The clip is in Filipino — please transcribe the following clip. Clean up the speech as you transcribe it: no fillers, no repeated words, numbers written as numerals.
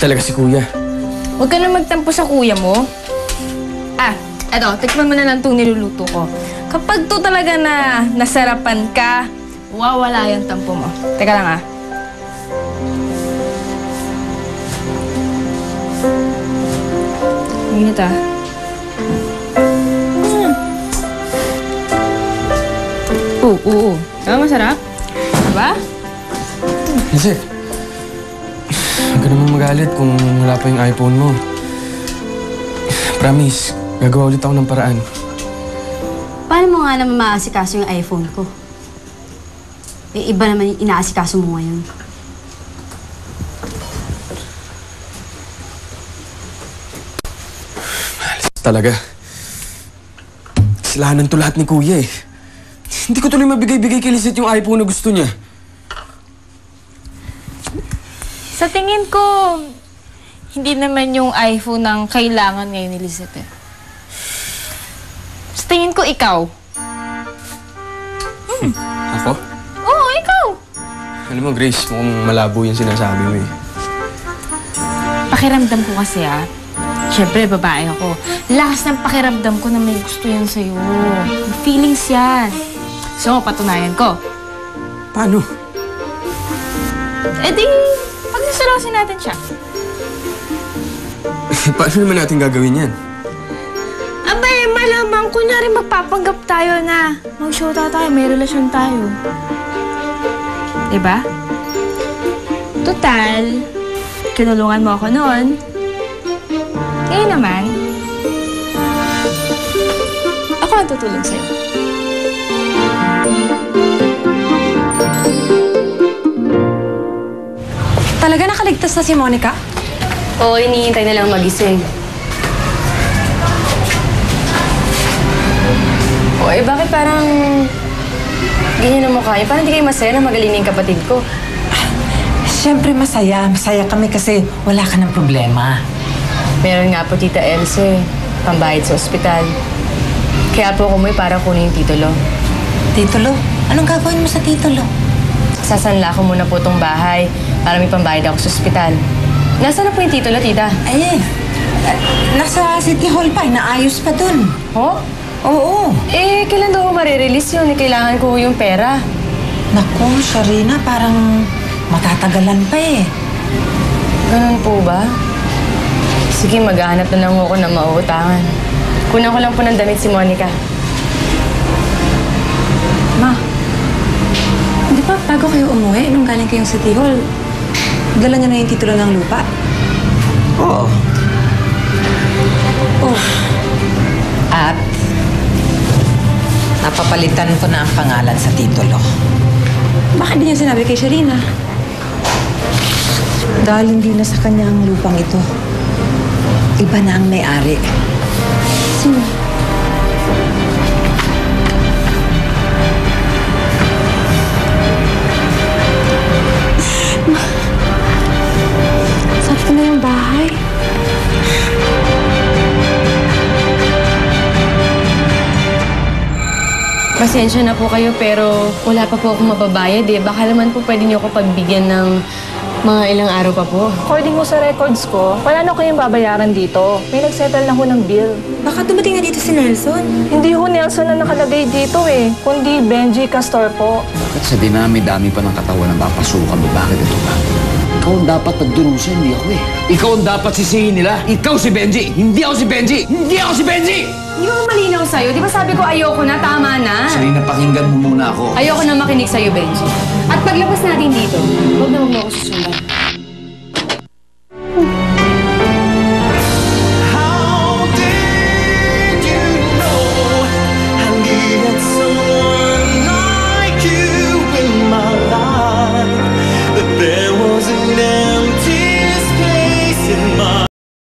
talaga si Kuya. Huwag ka na magtampo sa kuya mo. Eto, tikman mo na lang itong niluluto ko. Kapag to talaga na nasarapan ka, wawala yung tampo mo. Teka lang Init Oo. Masarap? Diba? Elsie, huwag ka naman magalit kung wala pa yung iPhone mo. Promise, gagawa ulit ako ng paraan. Paano mo nga naman maasikaso yung iPhone ko? Iba naman yung inaasikaso mo ngayon. Talaga. Kasalanan to lahat ni Kuya eh. Hindi ko tuloy mabigay-bigay kay Lizette yung iPhone na gusto niya. Sa tingin ko, hindi naman yung iPhone ang kailangan ngayon ni Lizette eh. Sa tingin ko, ikaw. Ako? Oo, ikaw. Alam mo, Grace, mukhang malabo yung sinasabi mo eh. Pakiramdam ko kasi siyempre, babae ako. Lakas ng pakiramdam ko na may gusto yan sa'yo. May feelings yan. So, patunayan ko. Paano? Eh di, pagsasalusin natin siya. Paano naman natin gagawin yan? Abay, malamang kunyari magpapanggap tayo na mag-showta tayo, may relasyon tayo. Diba? Total, kinulungan mo ako noon. Ngayon naman, ako ang tutulong sa'yo. Talaga nakaligtas na si Monica? Oo, iniintay na lang magising. Bakit parang ganyan ang mukha niyo? Parang hindi kayo masaya na magaling na yung kapatid ko. Siyempre masaya. Masaya kami kasi wala ka ng problema. Meron nga po, Tita Else, pambayad sa ospital. Kaya po ako para kunin yung titulo. Titulo? Anong gagawin mo sa titulo? Sasanla ko muna po itong bahay para may pambayad ako sa ospital. Nasaan na po yung titulo, Tita? Nasa City Hall pa. Naayos pa dun. Oh? Oo. Kailan daw ko marirelease yun? Kailangan ko yung pera. Naku, Sharina, parang matatagalan pa eh. Ganun po ba? Sige, maghahanap na lang ako ng mauutangan. Kunan ko lang po ng damit si Monica. Ma, di ba bago kayo umuwi, nung galing kayong City Hall, dala niyo na yung titulo ng lupa? Oo. At napapalitan ko na ang pangalan sa titulo. Bakit di niya sinabi kay Sharina? Dahil hindi na sa kanya ang lupang ito. Iba na ang may-ari. Sino? Sakto na yung bahay. Pasensya na po kayo pero wala pa po akong mababayad eh. Baka naman po pwede niyo ako pagbigyan ng mga ilang araw pa po. According mo sa records ko, wala na kayong babayaran dito. May nagsettle na ho ng bill. Baka dumating na dito si Nelson. Hindi ho Nelson na nakalagay dito kundi Benji Castor po. Bakit sa dinami-dami pa ng katawan ng papasukan mo? Bakit ito ba? Ikaw ang dapat nagdurusa, hindi ako eh. Ikaw ang dapat sisihin nila. Ikaw si Benji! Hindi ako si Benji! Hindi ako si Benji! Hindi ko malinaw sa'yo. Di ba sabi ko ayoko na, tama na. Sarina, pakinggan mo muna ako. Ayoko na makinig sa'yo, Benji. At paglabas natin dito, huwag na ako susundan.